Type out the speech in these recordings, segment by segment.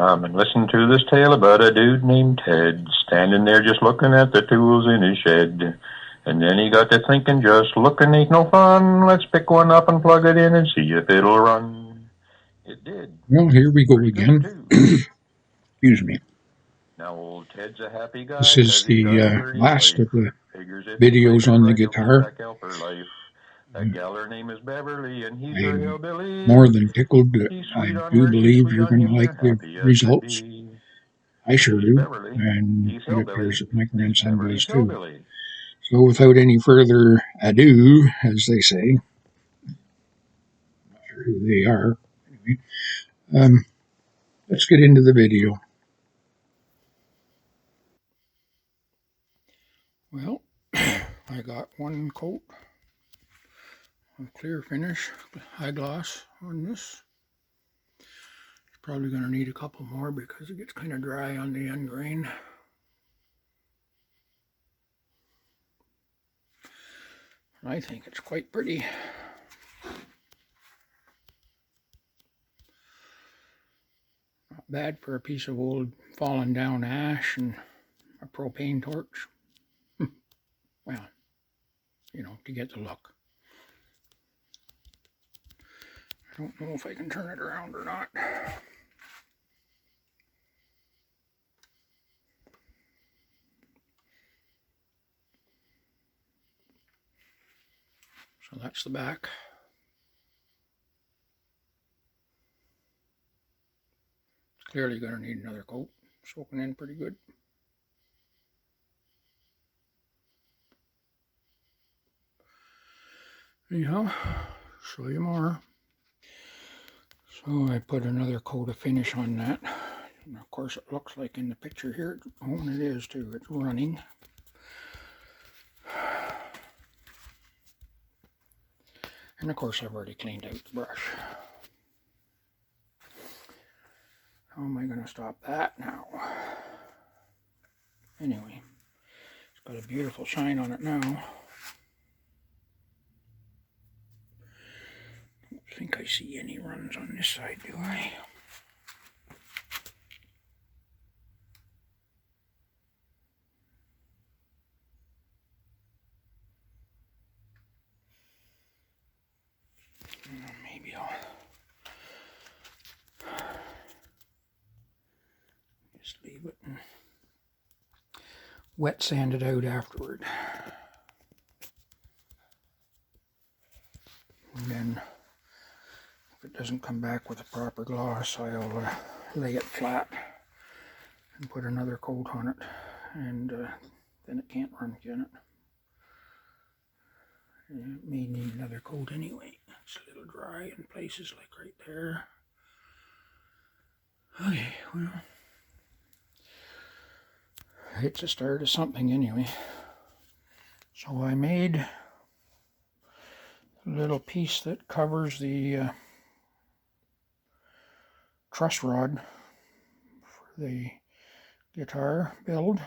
Come and listen to this tale about a dude named Ted, standing there just looking at the tools in his shed. And then he got to thinking, just looking ain't no fun. Let's pick one up and plug it in and see if it'll run. It did. Well, here we go again. Excuse me. Now old Ted's a happy guy. This is the last of the videos on the guitar. That gal, her name is Beverly, and he's her I'm hillbilly. more than tickled. I do believe you're going to like the results. I sure do, and it appears that my grandson does too. So without any further ado, as they say, I'm not sure who they are. Anyway, let's get into the video. Well, I got one coat of clear finish, high gloss on this. Probably going to need a couple more because it gets kind of dry on the end grain. I think it's quite pretty. Not bad for a piece of old fallen down ash and a propane torch. Well, you know, to get the look. I don't know if I can turn it around or not. So that's the back. It's clearly going to need another coat. Soaking in pretty good. Anyhow, show you more. So I put another coat of finish on that. And of course it looks like in the picture here, oh, and it is too, it's running. And of course I've already cleaned out the brush. How am I going to stop that now? Anyway, it's got a beautiful shine on it now. Don't think I see any runs on this side, do I? Maybe I'll just leave it and wet sand it out afterward. And then if it doesn't come back with a proper gloss, I'll lay it flat and put another coat on it, and then it can't run, can it? It may need another coat anyway. It's a little dry in places like right there. Okay, well, it's a start of something anyway. So I made a little piece that covers the truss rod for the guitar build.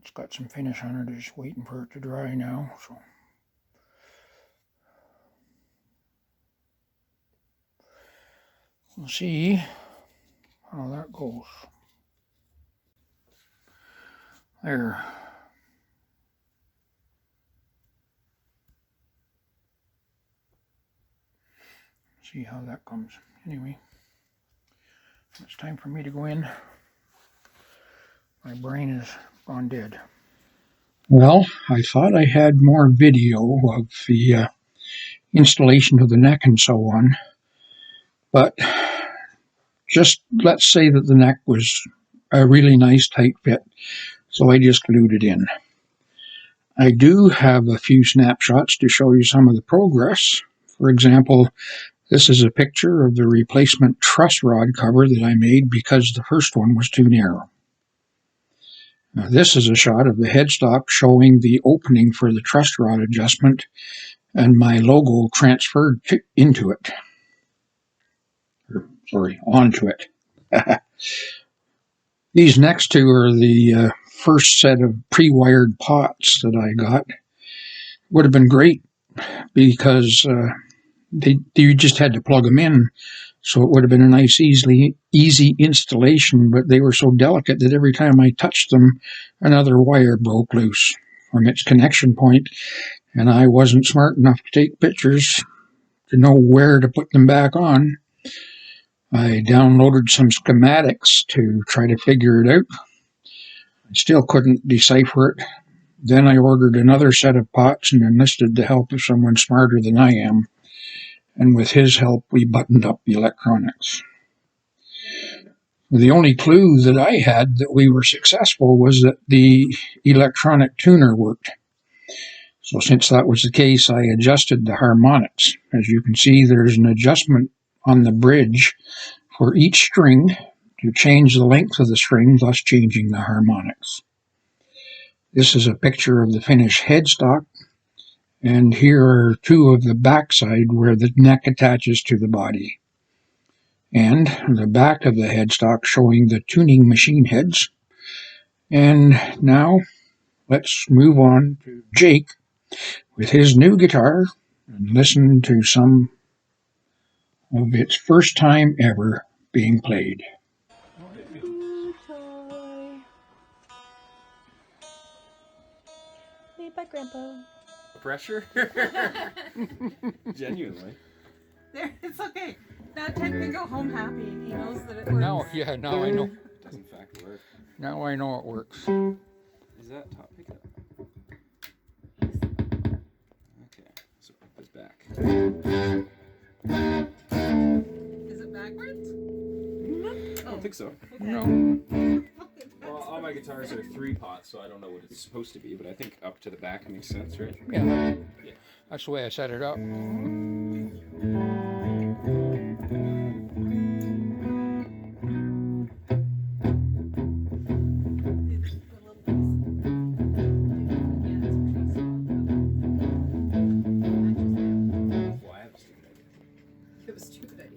It's got some finish on it, just waiting for it to dry now, so we'll see how that goes. There. See how that comes. Anyway, it's time for me to go in. My brain is gone dead. Well, I thought I had more video of the installation of the neck and so on, but just let's say that the neck was a really nice tight fit, so I just glued it in. I do have a few snapshots to show you some of the progress. For example, this is a picture of the replacement truss rod cover that I made because the first one was too narrow. Now, this is a shot of the headstock showing the opening for the truss rod adjustment and my logo transferred into it. Onto it. These next two are the first set of pre-wired pots that I got. Would have been great because you just had to plug them in So it would have been a nice, easy installation, but they were so delicate that every time I touched them, another wire broke loose from its connection point, and I wasn't smart enough to take pictures to know where to put them back on. I downloaded some schematics to try to figure it out. I still couldn't decipher it. Then I ordered another set of pots and enlisted the help of someone smarter than I am, and with his help we buttoned up the electronics. The only clue that I had that we were successful was that the electronic tuner worked. So since that was the case, I adjusted the harmonics. As you can see, there's an adjustment on the bridge for each string to change the length of the string, thus changing the harmonics. This is a picture of the finished headstock, and here are two of the backside where the neck attaches to the body, and the back of the headstock showing the tuning machine heads. And now let's move on to Jake with his new guitar and listen to some of its first time ever being played. Made by Grandpa. Pressure? Genuinely. There, it's okay. Now Ted can go home happy. He knows that it works. Now I know. It does in fact work. Now I know it works. Is that top pickup? Okay, so it goes back. Is it backwards? I don't think so. Okay. No. Well, all my guitars are 3-pot, so I don't know what it's supposed to be, but I think up to the back makes sense, right? Yeah. That's the way I set it up. Well, I have a stupid idea. It was a stupid idea.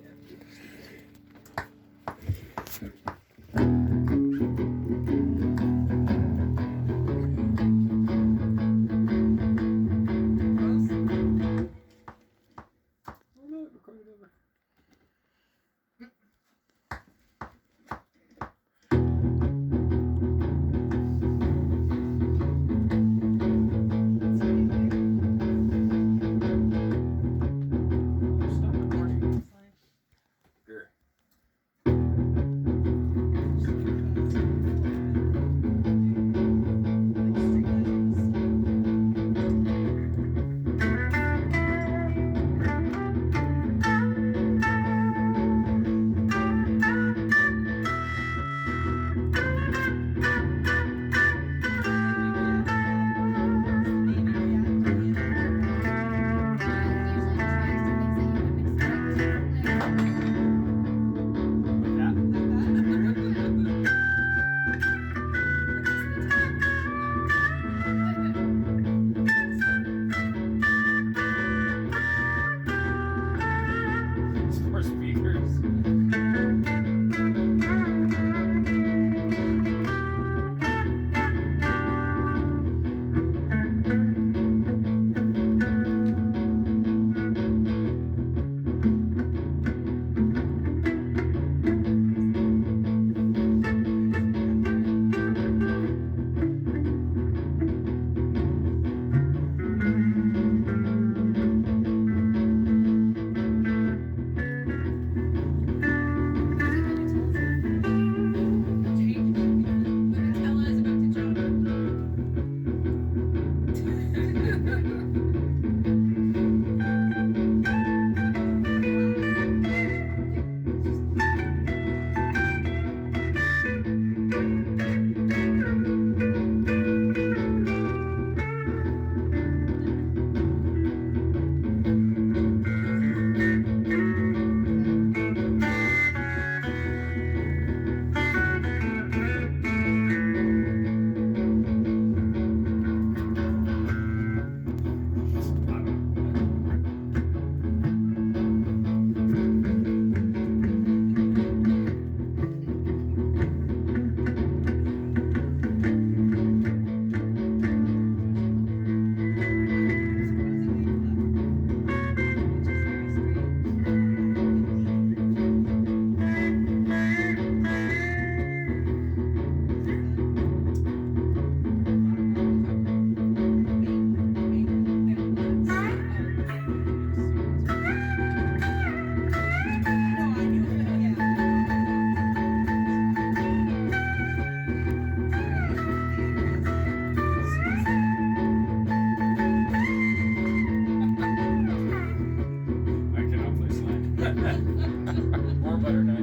Or butter knife.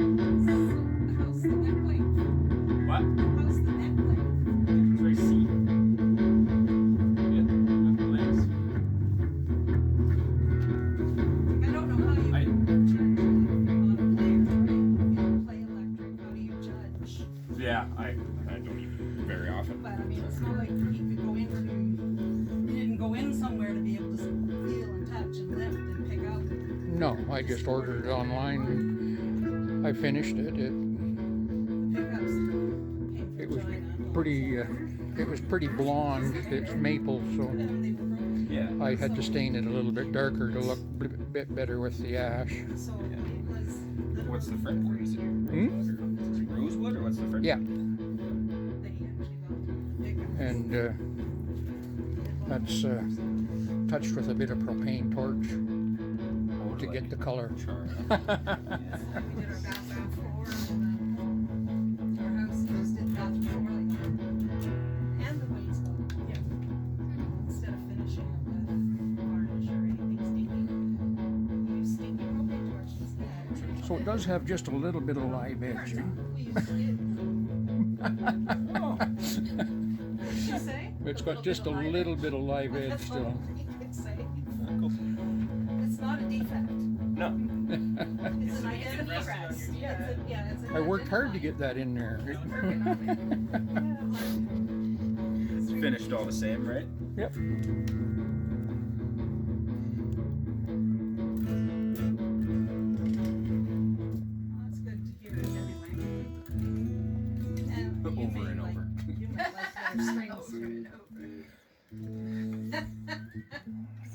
How's the neck length? What? How's the neck length? It's very C. Yeah, legs. I don't know how you I- judge on a player, right? You play electric, how do you judge? Yeah, I don't even very often. But I mean, it's not like he could go into, he didn't go in somewhere to be able to feel and touch and lift and pick up. No, I just ordered it online. I finished it. The pickups came It from was China. pretty. It was pretty blonde. It's maple, so And they were broken. Yeah. I had to stain it a little bit darker to look a bit better with the ash. So it was What's the fretboard? Is it rosewood? Is it rosewood or what's the fretboard? Yeah, that he actually built pickups. and that's touched with a bit of propane torch to get the color. Char. We did our bathroom floor and our house just did the bathroom floor like that. And the wainscot. Yeah. Instead of finishing it with varnish or anything stinky, we use stinky propane torch instead. So it does have just a little bit of live edge. We usually did. What did she say? It's got just a little bit of live edge That's still. all you could say. It's not a defect. No. It's an identity. Yeah, it's an I worked hard to get that in there. It's finished all the same, right? Yep. Well, it's good to hear it anyway. And you Over may and like- over. You might like their strings.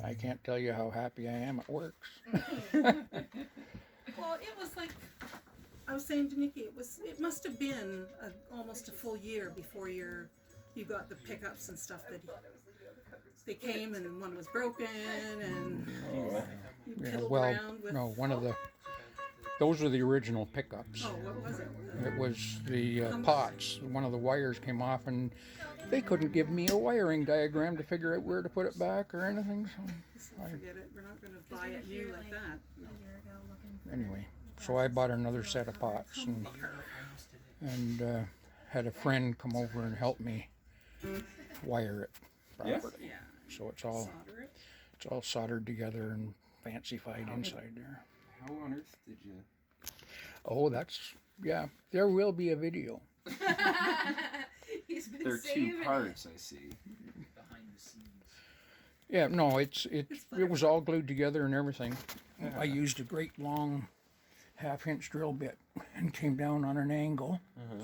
I can't tell you how happy I am. It works. Well, it was like I was saying to Nikki. It must have been almost a full year before you got the pickups and stuff that they came and one was broken and you Yeah, piddled well, around with. no, one of those are the original pickups. Oh, what was it? It was the pots. One of the wires came off, and they couldn't give me a wiring diagram to figure out where to put it back or anything. So Forget it. We're not going to buy it new like that. anyway, so I bought another set of pots and had a friend come over and help me wire it properly. Yeah. So it's all soldered together and fancified inside there. How on earth did you? Oh, yeah. There will be a video. He's been There are saving two it. parts, I see. Yeah, no, it was all glued together and everything. I used a great long half-inch drill bit and came down on an angle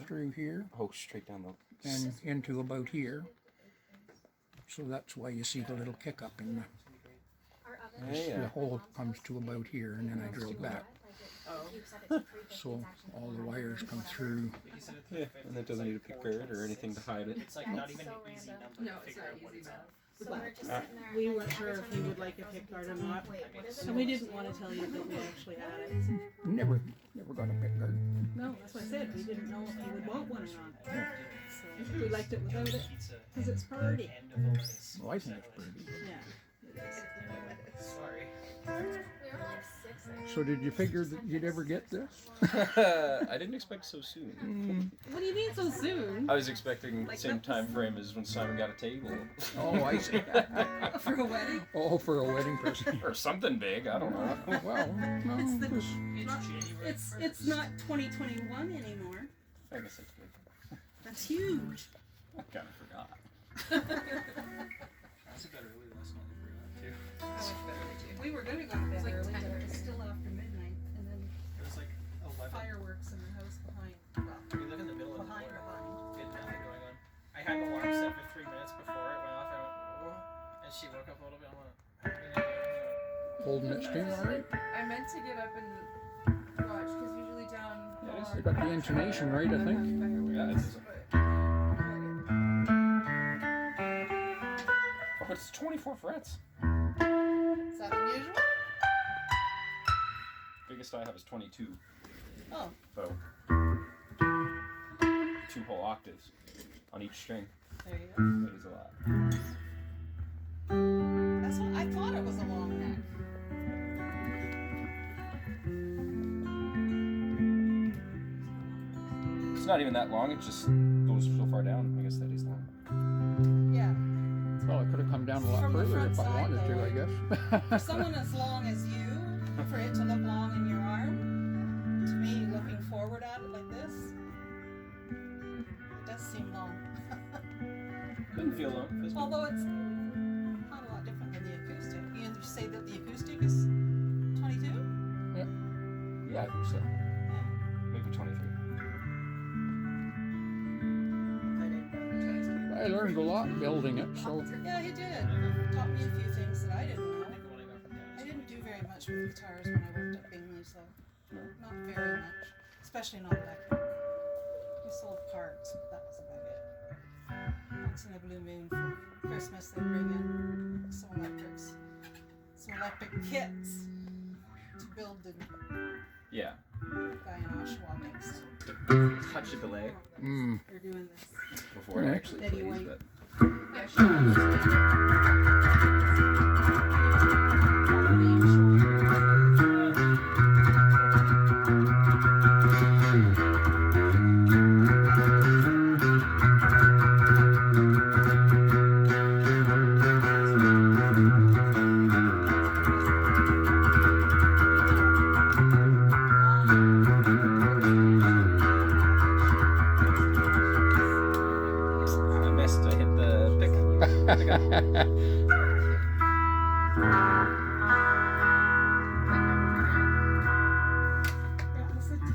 through here Oh, straight down the. and into about here. So that's why you see the little kick up in the Yeah. hole comes to about here, and then I drilled back. So all the wires come through. Yeah, and it doesn't need a pickguard or anything to hide it. It's like not even an easy number No, to it's figure not out what easy it's enough. at. So we're just sitting there. We weren't sure if you would like a pick guard or not. And we didn't want to tell you that we actually had it. Never got a pick guard. No, that's what I said. We didn't know if you would want one or not. So we liked it without it because it's pretty. End of all this. Well, I think it's pretty. Yeah. It is. Sorry. We were like 6 there. So did you figure that you'd ever get this? I didn't expect so soon. What do you mean so soon? I was expecting the same time frame as when Simon got a table. Oh, I see. For a wedding? Oh, for a wedding present. Or something big, I don't know. Oh, well, no, It's the- this- It's not 2021 anymore. I guess that's big. That's huge. I kind of forgot. That's a bit early last night. Too. We were gonna go to bed like early, 10 but it was thirty. still after midnight, and then It was like 11. fireworks in the house behind. Well, We live in the middle of behind. nowhere. Good nothing going on. I had an alarm set for 3 minutes before it went off. I went, whoa. And she woke up a little bit. I went, holding it still, all right? I meant to get up and watch because usually down Yeah, it is They got the intonation right, I think. Yeah, it's 24 frets. Is that unusual? Biggest I have is 22. Oh. So 2 whole octaves on each string. There you go. That is a lot. That's what I thought it was a long neck. It's not even that long, it just goes so far down. I guess that is long. Yeah. Well, it could have come down a lot From the further front if I side, wanted to, though. I guess. For someone as long as you, for it to look long in your arm, to me, looking forward at it like this, it does seem long. Doesn't feel long. Although it's not a lot different than the acoustic. You either say that the acoustic is 22? Yeah, I think so. Yeah. Maybe 23. I learned a lot building it, so Yeah, he did. Taught me a few things that I didn't know. I didn't do very much with guitars when I worked at Bingley's, though. Not very much. Especially not electric. We sold parts, but that was about it. Once in a blue moon for Christmas, they bring in some electric kits to build the Yeah. guy in Oshawa makes. Touch of delay They're doing this. before it actually Betty plays, White. but I missed. I hit the pick. I got it.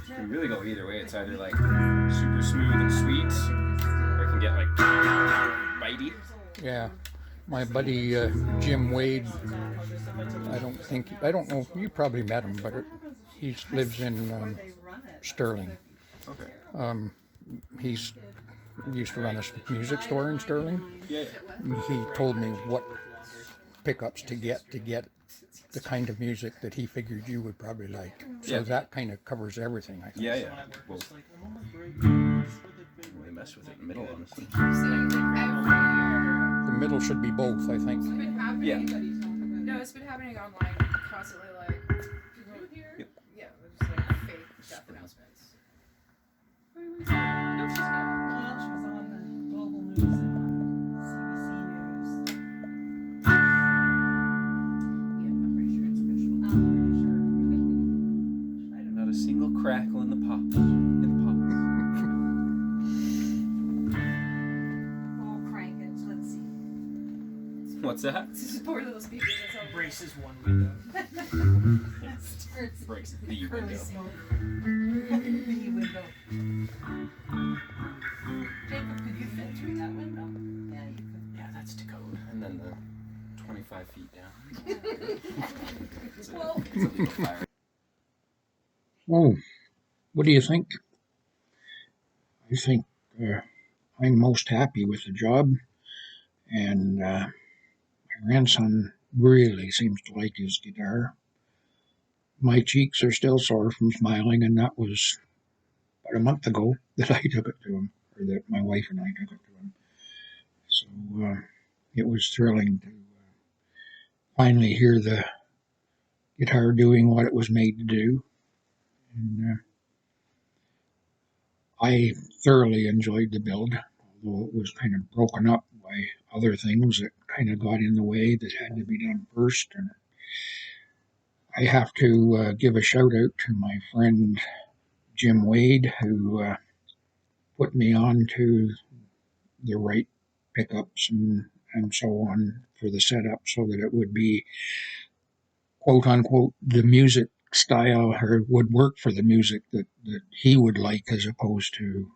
You really go either way. It's either like super smooth and sweet, or it can get like bitey. yeah. My buddy Jim Wade, I don't know, you probably met him, but he lives in Sterling. Okay. He used to run a music store in Sterling. Yeah. He told me what pickups to get the kind of music that he figured you would probably like. So Yeah. that kind of covers everything, I think. Yeah. Yeah. Well, they mess with it in the middle, honestly. The middle should be both, I think. It's been happening. Yeah. No, it's been happening online constantly. Like, people, Yep. yeah, just like fake death announcements. No, she's not. Well, she was on the global news and CBC News. Yeah, I'm pretty sure it's official. I'm pretty sure. Not a single crackle in the pops. In the pops. Oh, crank it. Let's see. What's that? It's poor little speakers. That's all. Braces one window. Starts Breaks the curly window. smoke. The window. Jacob, could you fit through that window? Yeah, you could. Yeah, that's to code. And then the 25 feet down. It's a, Well- it's a legal fire. Oh, what do you think? I think I'm most happy with the job, and my grandson really seems to like his guitar. My cheeks are still sore from smiling, and that was about a month ago that I took it to him, or that my wife and I took it to him. So it was thrilling to finally hear the guitar doing what it was made to do. And I thoroughly enjoyed the build, although it was kind of broken up by other things that kind of got in the way that had to be done first. And I have to give a shout out to my friend Jim Wade, who put me on to the right pickups and so on for the setup so that it would be, quote unquote, the music style, or would work for the music that he would like, as opposed to,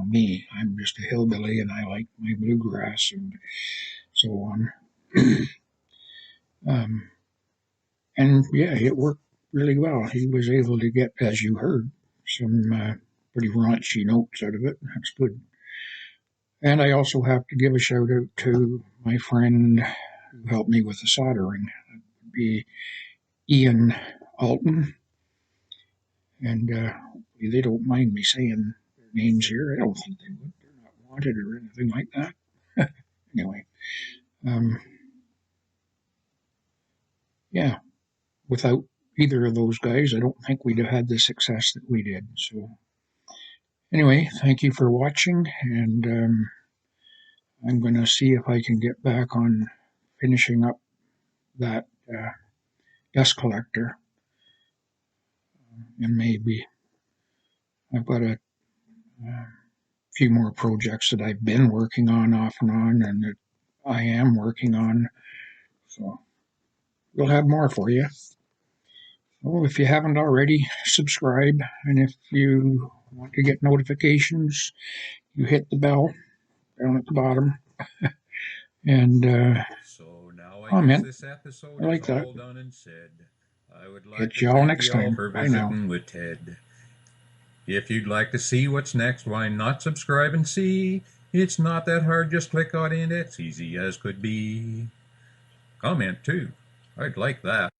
me. I'm just a hillbilly and I like my bluegrass and so on. And yeah, it worked really well. He was able to get, as you heard, some pretty raunchy notes out of it. That's good. And I also have to give a shout out to my friend who helped me with the soldering. That would be Ian Alton. And hopefully they don't mind me saying their names here. I don't think they would. They're not wanted or anything like that. Anyway, yeah, without either of those guys, I don't think we'd have had the success that we did. So anyway, thank you for watching, and I'm going to see if I can get back on finishing up that dust collector, and maybe I've got a few more projects that I've been working on off and on, and that I am working on, so we'll have more for you. So if you haven't already, subscribe, and if you want to get notifications, you hit the bell down at the bottom, and so now comment. This episode I like is that. all done and said. I would like Catch to y'all thank next you all time. for Bye now. visiting with Ted. If you'd like to see what's next, why not subscribe and see? It's not that hard, just click on it. It's easy as could be. Comment too. I'd like that.